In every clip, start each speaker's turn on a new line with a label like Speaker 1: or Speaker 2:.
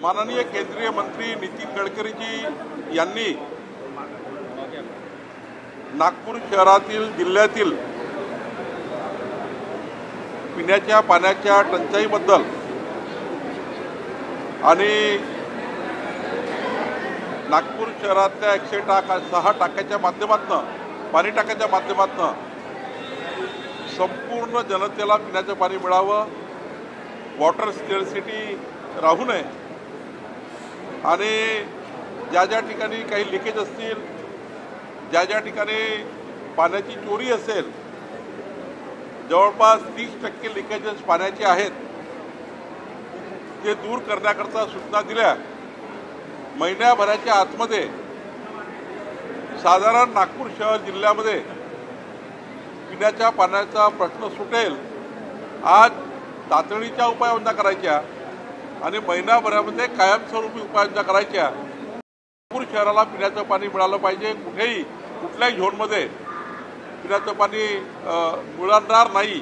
Speaker 1: माननीय केंद्रीय मंत्री नितीन गडकरीजी यांनी नागपूर शहरातील जिल्ह्यातील पिण्याच्या पाण्याच्या टंचाईबद्दल आणि नागपूर शहरातल्या 106 टाक्याच्या माध्यमातून पाणी टाक्याच्या माध्यमातून संपूर्ण जनतेला पिण्याचं पाणी मिळावं, वॉटर स्कॅर्सिटी राहू नये आणि ज्या ज्या ठिकाणी काही लिकेज असतील, ज्या ज्या ठिकाणी पाण्याची चोरी असेल, जवळपास 30% लिकेजेस पाण्याचे आहेत, ते दूर करण्याकरता सूचना दिल्या। महिन्याभराच्या आतमध्ये साधारण नागपूर शहर जिल्ह्यामध्ये पिण्याच्या पाण्याचा प्रश्न सुटेल। आज तातडीच्या उपाययोजना करायच्या आणि महिनाभरामध्ये कायमस्वरूपी उपाययोजना करायच्या। नागपूर शहराला पिण्याचं पाणी मिळालं पाहिजे। कुठल्याही झोनमध्ये पिण्याचं पाणी मिळणार नाही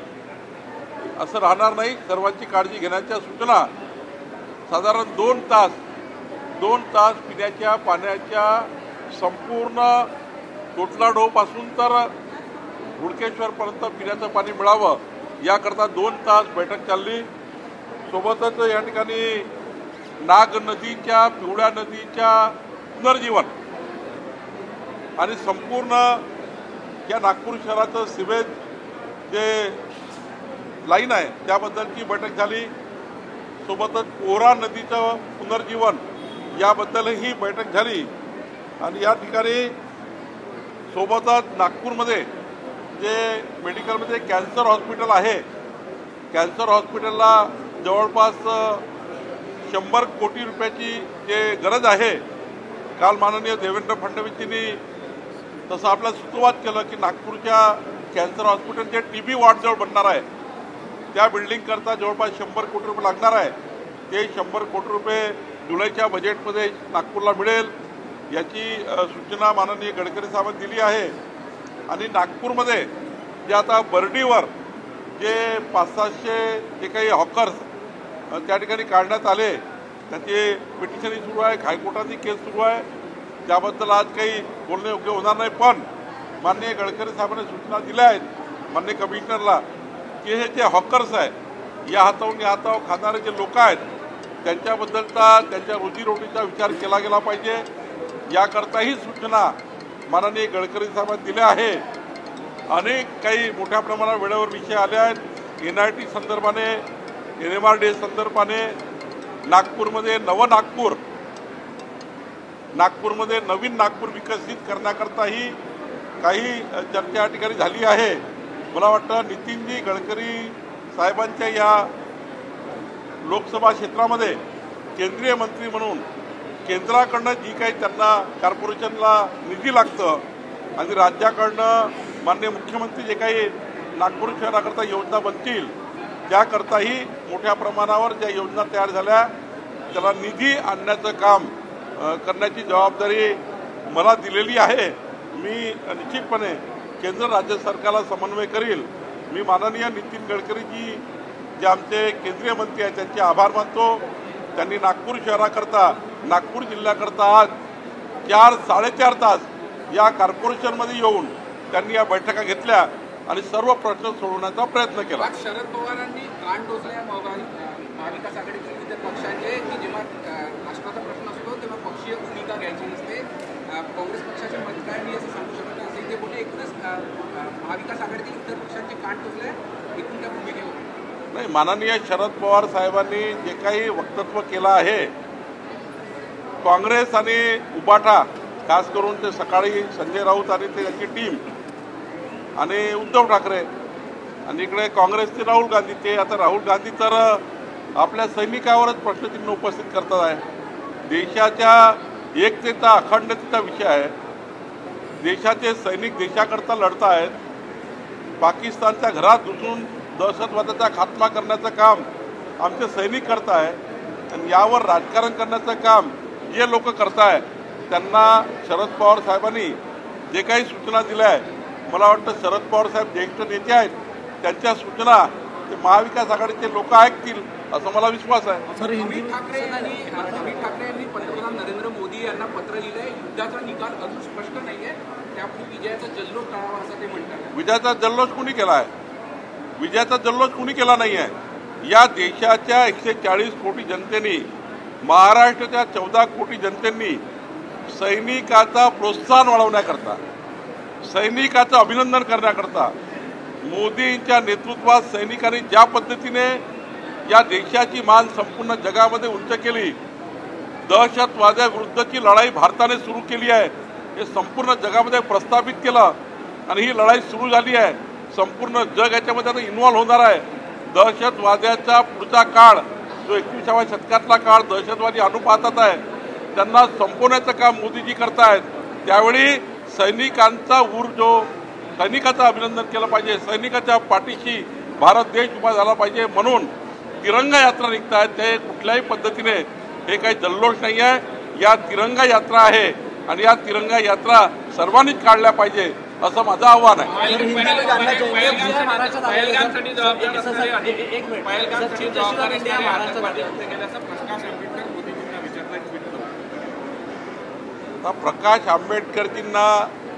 Speaker 1: असं राहणार नाही। सर्वांची काळजी घेण्याच्या सूचना। साधारण 2 तास पिण्याच्या पाण्याच्या संपूर्ण तोटलाडोपासून तर हुडकेश्वरपर्यंत पिण्याचं पाणी मिळावं याकरता 2 तास बैठक चालली। सोबतच या ठिकाणी नाग नदीच्या, पिवळ्या नदीच्या पुनर्जीवन आणि संपूर्ण या नागपूर शहराचं सिवेज जे लाईन आहे त्याबद्दलची बैठक झाली। सोबतच पोहरा नदीचं पुनर्जीवन याबद्दलही बैठक झाली आणि या ठिकाणी सोबतच नागपूरमध्ये जे मेडिकलमध्ये कॅन्सर हॉस्पिटल आहे, कॅन्सर हॉस्पिटलला जवळपास 100 कोटी रुपयाची जे गरज आहे, काल माननीय देवेंद्र फडणवीसजींनी तसं आपला सुतोवाच केलं की नागपूरच्या कॅन्सर हॉस्पिटल जे TB वॉर्डजवळ बनणार आहे त्या बिल्डिंगकरता जवळपास 100 कोटी रुपये लागणार आहे। ते 100 कोटी रुपये जुलैच्या बजेटमध्ये नागपूरला मिळेल याची सूचना माननीय गडकरी साहेबांनी दिली आहे। आणि नागपूरमध्ये जे आता बर्डीवर जे 500-600 जे काही हॉकर्स त्या ठिकाणी काढण्यात आले त्याची पिटिशनही सुरू आहे, हायकोर्टातही केस सुरू आहे, त्याबद्दल आज काही बोलणे योग्य होणार नाही। पण माननीय गडकरी साहेबांनी सूचना दिल्या आहेत माननीय कमिशनरला की हे जे हॉकर्स आहे, या हातावरून या हातावर खाणारे जे लोक आहेत त्यांच्याबद्दलचा त्यांच्या रोजीरोटीचा विचार केला गेला पाहिजे याकरताही सूचना माननीय गडकरी साहेबांनी दिल्या आहे। अनेक काही मोठ्या प्रमाणात वेळेवर विषय आले आहेत। NIT संदर्भाने, NMRD संदर्भाने, नागपूरमध्ये नागपूरमध्ये नवीन नागपूर विकसित करण्याकरताही काही चर्चा या ठिकाणी झाली आहे। मला वाटतं नितीनजी गडकरी साहेबांच्या या लोकसभा क्षेत्रामध्ये केंद्रीय मंत्री म्हणून केंद्राकडनं जी काही त्यांना कॉर्पोरेशनला निधी लागतं आणि राज्याकडनं माननीय मुख्यमंत्री जे काही नागपूर शहराकरता योजना बनतील त्याकरताही मोठ्या प्रमाणावर ज्या योजना तयार झाल्या त्याला निधी आणण्याचं काम करण्याची जबाबदारी मला दिलेली आहे। मी निश्चितपणे केंद्र राज्य सरकारला समन्वय करील। मी माननीय नितीन गडकरीजी जे आमचे केंद्रीय मंत्री आहेत त्यांचे आभार मानतो। त्यांनी नागपूर शहराकरता, नागपूर जिल्ह्याकरता आज 4-4.5 तास या कॉर्पोरेशनमध्ये येऊन त्यांनी या बैठका घेतल्या आणि सर्व प्रश्न सोडवण्याचा प्रयत्न केला।
Speaker 2: शरद पवारांनी कान टोचल्या महाविकास आघाडीतील इतर पक्षांचे की जेव्हा राष्ट्राचा प्रश्न असतो तेव्हा पक्षीय भूमिका घ्यायची नसते। काँग्रेस पक्षाचे मत काय मी असं सांगू शकत नाही असे ते बोलले। एकूणच महाविकास आघाडीतील इतर पक्षांचे कान टोचल्या एकूण त्या भूमिकेवर
Speaker 1: नाही। माननीय शरद पवार साहेबांनी जे काही वक्तव्य केलं आहे, काँग्रेस आणि उबाटा खास करून ते सकाळी संजय राऊत आणि ते त्यांची टीम आणि उद्धव ठाकरे आणि इकडे काँग्रेसचे राहुल गांधी, ते आता राहुल गांधी तर आपल्या सैनिकावरच प्रश्नचिन्ह उपस्थित करतात आहे। देशाच्या एकतेचा, अखंडतेचा विषय आहे। देशाचे सैनिक देशाकरता लढत आहेत। पाकिस्तानच्या घरात घुसून दहशतवादाचा खात्मा करण्याचं काम आमचे सैनिक करत आहेत आणि यावर राजकारण करण्याचं काम जे लोक करताय त्यांना शरद पवार साहेबांनी जे काही सूचना दिल्या आहेत, मला वाटतं शरद पवार साहेब ज्येष्ठ नेते आहेत, त्यांच्या सूचना ते महाविकास आघाडीचे लोक ऐकतील असं मला विश्वास आहे.
Speaker 2: उद्धव ठाकरे यांनी पंतप्रधान नरेंद्र मोदी यांना पत्र लिहिलंय. युद्धाचा निकाल अजून स्पष्ट नाहीये, त्यामुळे विजयाचा जल्लोष करावा असं ते म्हणतात.
Speaker 1: विजयाचा जल्लोष कुणी केला आहे? विजयाचा जल्लोष कुणी केला नाही आहे. या देशाच्या 140 कोटी जनतेने, महाराष्ट्राच्या 14 कोटी जनतेंनी सैनिकाचा प्रोत्साहन वाढवण्याकरता, सैनिकाचं अभिनंदन करण्याकरता मोदींच्या नेतृत्वात सैनिकांनी ज्या पद्धतीने या देशाची मान संपूर्ण जगामध्ये उंच केली, दहशतवाद्याविरुद्धची लढाई भारताने सुरू केली आहे, हे संपूर्ण जगामध्ये प्रस्थापित केलं आणि ही लढाई सुरू झाली आहे. संपूर्ण जग याच्यामध्ये आता इन्व्हॉल्व्ह होणार आहे. दहशतवाद्याचा पुढचा काळ जो 21व्या शतकातला काळ दहशतवादी अनुपातात आहे, त्यांना संपवण्याचं काम मोदीजी करतायत. त्यावेळी सैनिकाचं अभिनंदन केलं पाहिजे, सैनिकाच्या पाठीशी भारत देश उभा झाला पाहिजे. म्हणून तिरंगा यात्रा निघतायत. ते कुठल्याही पद्धतीने हे काही जल्लोष नाही आहे, या तिरंगा यात्रा आहे आणि या तिरंगा यात्रा सर्वांनीच काढल्या पाहिजे असं माझं आव्हान आहे. प्रकाश आंबेडकरजींना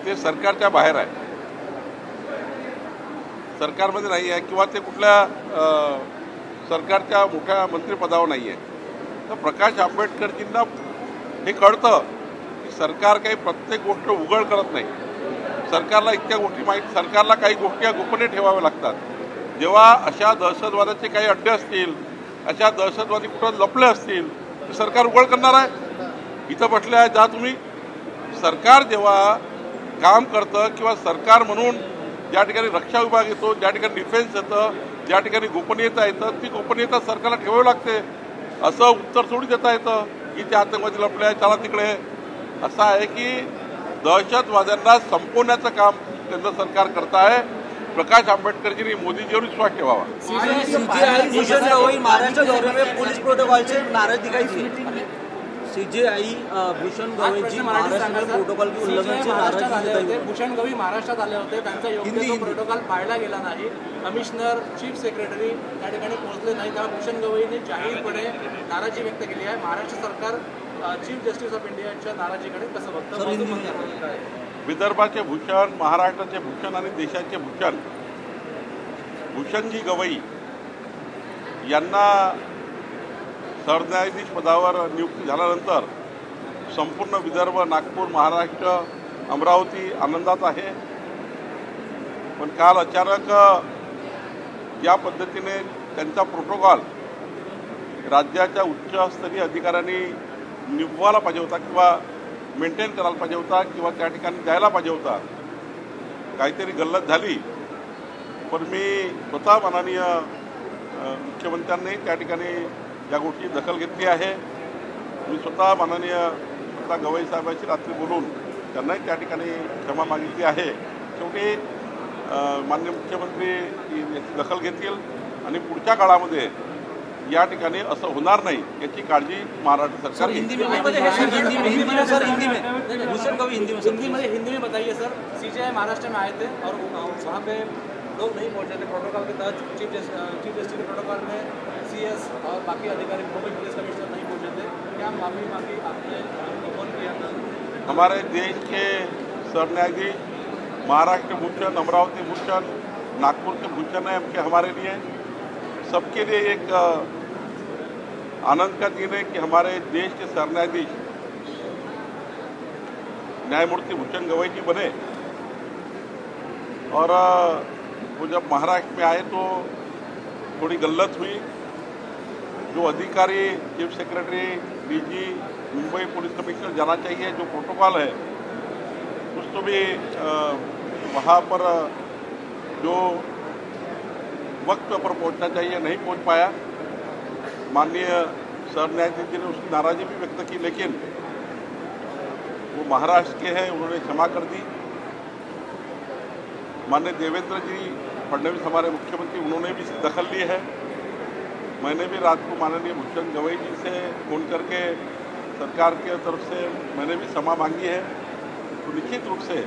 Speaker 1: ते सरकारच्या बाहेर आहे, सरकारमध्ये नाही आहे किंवा ते कुठल्या सरकारच्या मोठ्या मंत्रिपदावर नाही आहे. तर प्रकाश आंबेडकरजींना हे कळतं की सरकार काही प्रत्येक गोष्ट उघड करत नाही. सरकारला इतक्या गोष्टी माहीत, सरकारला काही गोष्टी गोपनीय ठेवाव्या लागतात. जेव्हा अशा दहशतवादाचे काही अड्डे असतील, अशा दहशतवादी कुठं लपले असतील, तर सरकार उघड करणार आहे. इथं बसले आहे, जा तुम्ही. सरकार जेव्हा काम करतं किंवा सरकार म्हणून ज्या ठिकाणी रक्षा विभाग येतो, ज्या ठिकाणी डिफेन्स येतं, ज्या ठिकाणी गोपनीयता येतं, ती गोपनीयता सरकारला ठेवावी लागते. असं उत्तर सोडून देता येतं की ते आतंकवादी लपले आहे, चला तिकडे. असं आहे की दहशतवाद्यांना संपवण्याचं काम केंद्र सरकार करत आहे. प्रकाश आंबेडकरजींनी मोदीजीवर विश्वास ठेवावा.
Speaker 3: महाराष्ट्र दौरे में पुलिस प्रोटोकॉल से नाराज दिखाई दी. सीजेआई भूषण गवई जी महाराष्ट्र प्रोटोकॉल के उल्लंघन से नाराज.
Speaker 4: भूषण गवई महाराष्ट्रात आले होते, त्यांचा योग्य प्रोटोकॉल पाळला गेला नाही. कमिशनर, चीफ सेक्रेटरी त्या ठिकाणी पोहोचले नाही, तेव्हा भूषण गवईने जाहीरपणे नाराजी व्यक्त केली आहे. महाराष्ट्र सरकार चीफ जस्टिस ऑफ इंडियाच्या नाराजीकडे कसं बघतं?
Speaker 1: विदर्भाचे भूषण, महाराष्ट्राचे भूषण आणि देशाचे भूषण भूषणजी गवई यांना सरन्यायाधीश पदावर नियुक्ती झाल्यानंतर संपूर्ण विदर्भ, नागपूर, महाराष्ट्र, अमरावती आनंदात आहे. पण काल अचानक ज्या पद्धतीने त्यांचा प्रोटोकॉल राज्याच्या उच्चस्तरीय अधिकाऱ्यांनी निभवायला पाहिजे होता किंवा मेंटेन करायला पाहिजे होता किंवा त्या ठिकाणी द्यायला पाहिजे होता, काहीतरी गल्लत झाली. पण मी स्वतः माननीय मुख्यमंत्र्यांनी त्या ठिकाणी या गोष्टी दखल घेतली आहे. मी स्वतः माननीय गवई साहेबांशी रात्री बोलून त्यांनाही त्या ठिकाणी क्षमा मागितली आहे. शेवटी माननीय मुख्यमंत्री याची दखल घेतील आणि पुढच्या काळामध्ये या ठिकाणी असं होणार नाही याची काळजी महाराष्ट्र सरकार घेईल.
Speaker 4: हिंदी में बताइए सर. सीजेआई महाराष्ट्र में आए थे और वहाँ पे लोग नहीं पहुँचे थे प्रोटोकॉल के तहत. चीफ जस्टिस के प्रोटोकॉल में सीएस और बाकी अधिकारी, पुलिस कमिश्नर नहीं पहुँचे थे. क्या माफी मांगी आपने, कौन किया था?
Speaker 1: हमारे देश के सरन्यायाधीश महाराष्ट्र भूषण, अमरावती भूषण, नागपुर के भूषण है कि हमारे लिए सबके लिए एक आनंद का दिन है कि हमारे देश के सरन्यायाधीश न्यायमूर्ति भूषण गवई जी बने. और वो जब महाराष्ट्र में आए तो थोड़ी गल्लत हुई. जो अधिकारी, चीफ सेक्रेटरी, डीजी, मुंबई पुलिस कमिश्नर जाना चाहिए, जो प्रोटोकॉल है उसको भी वहाँ पर जो वक्त पर पहुँचना चाहिए नहीं पहुँच पाया. माननीय सरन्यायाधीश जी ने उसकी नाराज़गी भी व्यक्त की, लेकिन वो महाराष्ट्र के हैं, उन्होंने क्षमा कर दी. माननीय देवेंद्र जी फडणवीस हमारे मुख्यमंत्री, उन्होंने भी दखल ली है. मैंने भी रात को माननीय भूषण गवई जी से फोन करके सरकार के तरफ से मैंने भी क्षमा मांगी है. तो निश्चित रूप से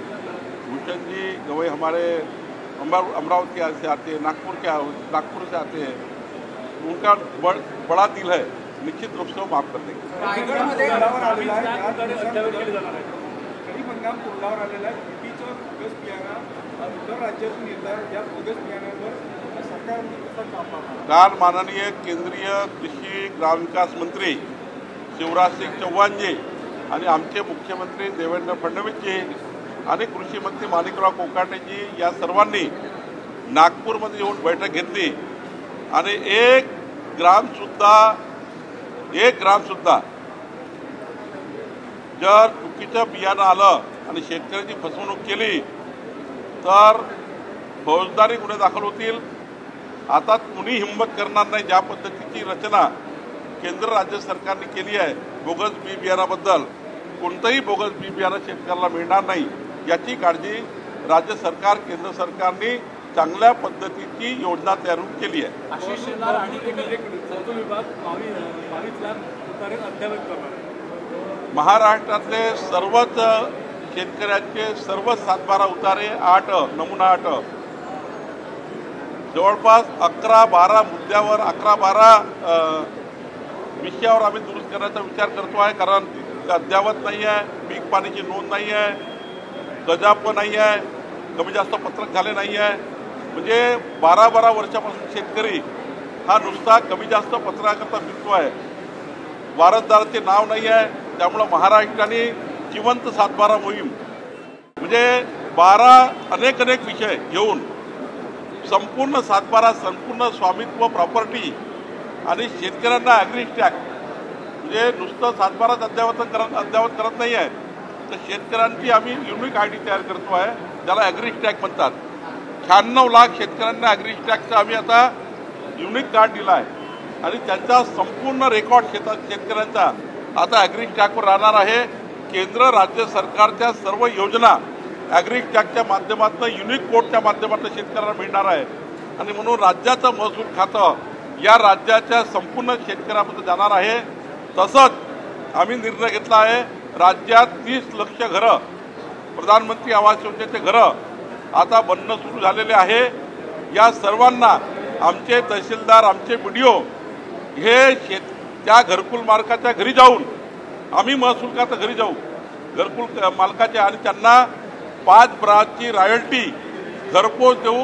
Speaker 1: भूषण जी गवई हमारे अमरावती से आते हैं, नागपुर से आते हैं, उनका बड़ा दिल है, निश्चित रूप से वो माफ कर देंगे।
Speaker 2: रायगडमध्ये
Speaker 5: खरीप हंगाम तोंडावर आलेला आहे. युतीचं बोगस बियाणं इतर राज्यातून येतात. या बोगस बियाणांवर सरकारने कसा कापा
Speaker 1: काल माननीय केंद्रीय कृषी ग्रामविकास मंत्री शिवराज सिंग चौहान जी आणि आमचे मुख्यमंत्री देवेंद्र फडणवीस जी आणि कृषी मंत्री माणिकराव कोकाटे जी या सर्वांनी नागपूरमध्ये येऊन बैठक घेतली आणि एक ग्राम सुद्धा जर चुकीचं बियाणं आलं आणि शेतकऱ्याची फसवणूक केली तर फौजदारी गुन्हे दाखल होतील. आता कुणी हिंमत करणार नाही. ज्या पद्धतीची रचना केंद्र राज्य सरकारने केली आहे बोगस बी बियाणाबद्दल, कोणतंही बोगस बी बियाणं शेतकऱ्याला मिळणार नाही याची काळजी राज्य सरकार केंद्र सरकारने चांगल्या पद्धतीची योजना तयार केली आहे.
Speaker 4: आशिष शेलार आणि महसूल विभाग 22 लाख उतारे अद्यावत करणार आहे.
Speaker 1: महाराष्ट्रातले सर्वच शेतकऱ्यांचे सर्व 7-12 उतारे 8 नमुना 8 जवळपास 11-12 मुद्द्यावर 11-12 विषयावर आम्ही दुरुस्त करण्याचा विचार करतो आहे. कारण अद्यावत नाही आहे, पीक पाण्याची नोंद नाही आहे, गजाप नाही आहे, कमी जास्त पत्रक झाले नाही आहे. म्हणजे 12-12 वर्षापासून शेतकरी हा नुसता कमी जास्त पत्रकाकरता फिरतो आहे. वारसदाराचे नाव नाही आहे. त्यामुळं महाराष्ट्राने जिवंत 7-12 मोहीम म्हणजे 12 अनेक विषय घेऊन संपूर्ण 7-12 संपूर्ण स्वामित्व प्रॉपर्टी आणि शेतकऱ्यांना ॲग्री टॅग म्हणजे नुसतं 7-12 अद्यावत करत नाही आहे, तर शेतकऱ्यांची आम्ही युनिक ID तयार करतो आहे, ज्याला ॲग्री टॅग म्हणतात. 96 लाख शेतकऱ्यांना ॲग्री टॅगचा आम्ही आता युनिक कार्ड दिला आहे आणि त्यांचा संपूर्ण रेकॉर्ड शेतकऱ्यांचा आता ॲग्री टॅगवर राहणार आहे. केंद्र राज्य सरकारच्या सर्व योजना ॲग्री टॅगच्या माध्यमातून युनिक कोडच्या माध्यमातून शेतकऱ्यांना मिळणार आहे आणि म्हणून राज्याचं महसूल खातं या राज्याच्या संपूर्ण शेतकऱ्यामध्ये जाणार आहे. तसंच आम्ही निर्णय घेतला आहे राज्यात 30 लक्ष घरं प्रधानमंत्री आवास योजनेचे घरं आता बनणं सुरू झालेले आहे. या सर्वांना आमचे तहसीलदार आमचे BDO हे त्या घरकुल मालकाच्या घरी जाऊन आम्ही महसूल खात्याच्या घरी जाऊ घरकुल मालकाच्या आणि त्यांना 5 ब्राची रॉयल्टी घरपोच देऊ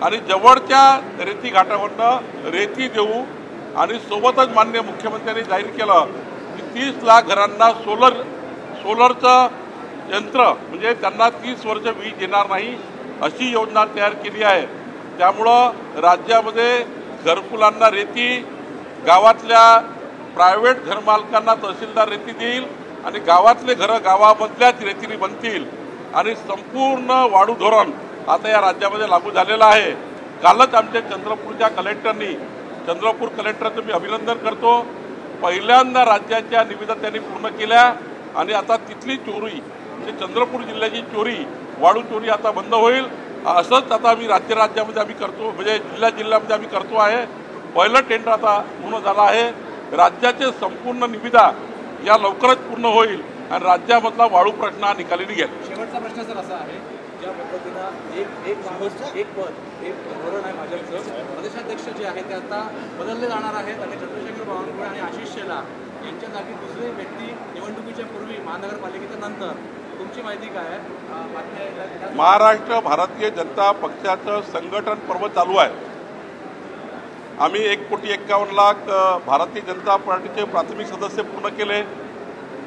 Speaker 1: आणि जवळच्या रेती घाटावरनं रेती देऊ आणि सोबतच माननीय मुख्यमंत्र्यांनी जाहीर केलं की 30 लाख घरांना सोलरचं यंत्र म्हणजे त्यांना 30 वर्ष वीज येणार नाही अशी योजना तयार केली आहे. त्यामुळं राज्यामध्ये घरकुलांना रेती, गावातल्या प्रायव्हेट घरमालकांना तहसीलदार रेती देईल आणि गावातले घरं गावामधल्याच रेतीने बनतील आणि संपूर्ण वाढू धोरण आता या राज्यामध्ये लागू झालेलं आहे. कालच आमच्या चंद्रपूर कलेक्टरचं मी अभिनंदन करतो. पहिल्यांदा राज्याच्या निविदा त्यांनी पूर्ण केल्या आणि आता तिथली चोरी म्हणजे चंद्रपूर जिल्ह्याची चोरी, वाळू चोरी आता बंद होईल. असंच आता आम्ही राज्यामध्ये आम्ही करतो म्हणजे जिल्ह्यामध्ये आम्ही करतो आहे. पहिलं टेंडर आता पूर्ण झालं आहे. राज्याचे संपूर्ण निविदा या लवकरच पूर्ण होईल आणि राज्यामधला वाळू प्रश्न हा निकाली निघेल.
Speaker 4: शेवटचा प्रश्न सर असा आहे, ज्या पद्धतीनं एक पद एक धोरण आहे भाजपचं, प्रदेशाध्यक्ष जे आहे ते आता बदलले जाणार आहेत आणि चंद्रशेखर बावनकुळे आणि आशिष शेलार यांच्या जागी दुसरी व्यक्ती निवडणुकीच्या पूर्वी महानगरपालिकेच्या नंतर, तुमची माहिती काय आहे?
Speaker 1: महाराष्ट्र भारतीय जनता पक्षाचं संघटन पर्व चालू आहे. आम्ही 1,51,00,000 भारतीय जनता पार्टीचे प्राथमिक सदस्य पूर्ण केले.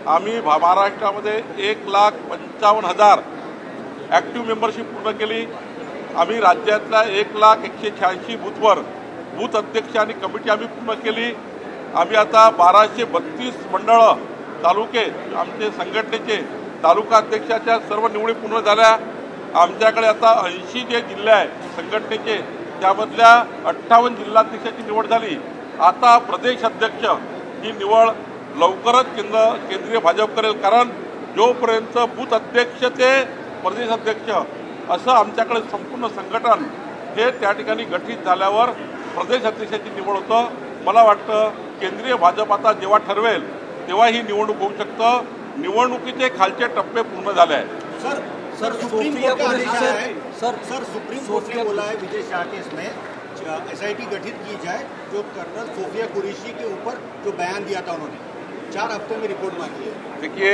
Speaker 1: आम्ही महाराष्ट्रामध्ये 1,55,000 ॲक्टिव्ह मेंबरशिप पूर्ण केली. आम्ही राज्यातल्या 1,186 बूथवर बूथ अध्यक्ष आणि कमिटी आम्ही पूर्ण केली. आम्ही आता 1232 मंडळं तालुके आमचे संघटनेचे तालुका अध्यक्षाच्या सर्व निवडी पूर्ण झाल्या. आमच्याकडे आता 80 जे जिल्हे आहेत संघटनेचे त्यामधल्या 58 जिल्हाध्यक्षाची निवड झाली. आता प्रदेश अध्यक्ष ही निवड लवकरच केंद्रीय भाजप करेल. कारण जोपर्यंत बूथ अध्यक्ष ते प्रदेश अध्यक्ष असं आमच्याकडे संपूर्ण संघटन हे त्या ठिकाणी गठीत झाल्यावर प्रदेश अध्यक्षाची निवड होतं. मला वाटतं केंद्रीय भाजप आता जेव्हा ठरवेल तेव्हा ही निवडणूक होऊ शकतं. निवडणुकीचे खालचे टप्पे पूर्ण झाले आहेत.
Speaker 3: सर
Speaker 6: सुप्रीम
Speaker 3: सोफिया
Speaker 6: कोर्ट का
Speaker 3: कुरैशी
Speaker 6: आदेश आया है
Speaker 3: सर
Speaker 6: सुप्रीम कोर्ट ने बोला है विजय शाह केस में SIT गठित की जाए जो कर्नल सोफिया कुरैशी के ऊपर जो बयान दिया था उन्होंने 4 हफ्ते में रिपोर्ट मांगी है।
Speaker 1: देखिए,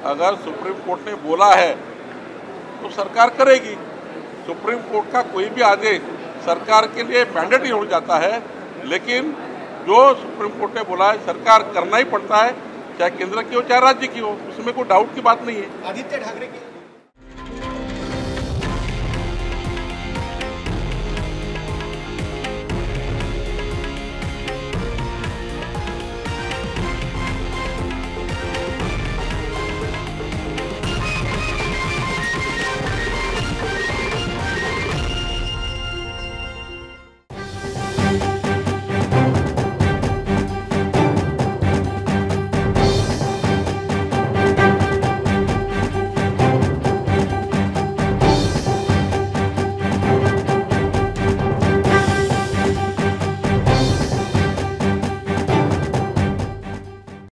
Speaker 1: अगर सुप्रीम कोर्ट ने बोला है तो सरकार करेगी। सुप्रीम कोर्ट का कोई भी आदेश सरकार के लिए मैंडेटरी हो जाता है, लेकिन जो सुप्रीम कोर्ट ने बोला है सरकार करना ही पड़ता है, चाहे केंद्र की हो चाहे राज्य की हो, उसमें कोई डाउट की बात नहीं है।
Speaker 6: आदित्य ठाकरे की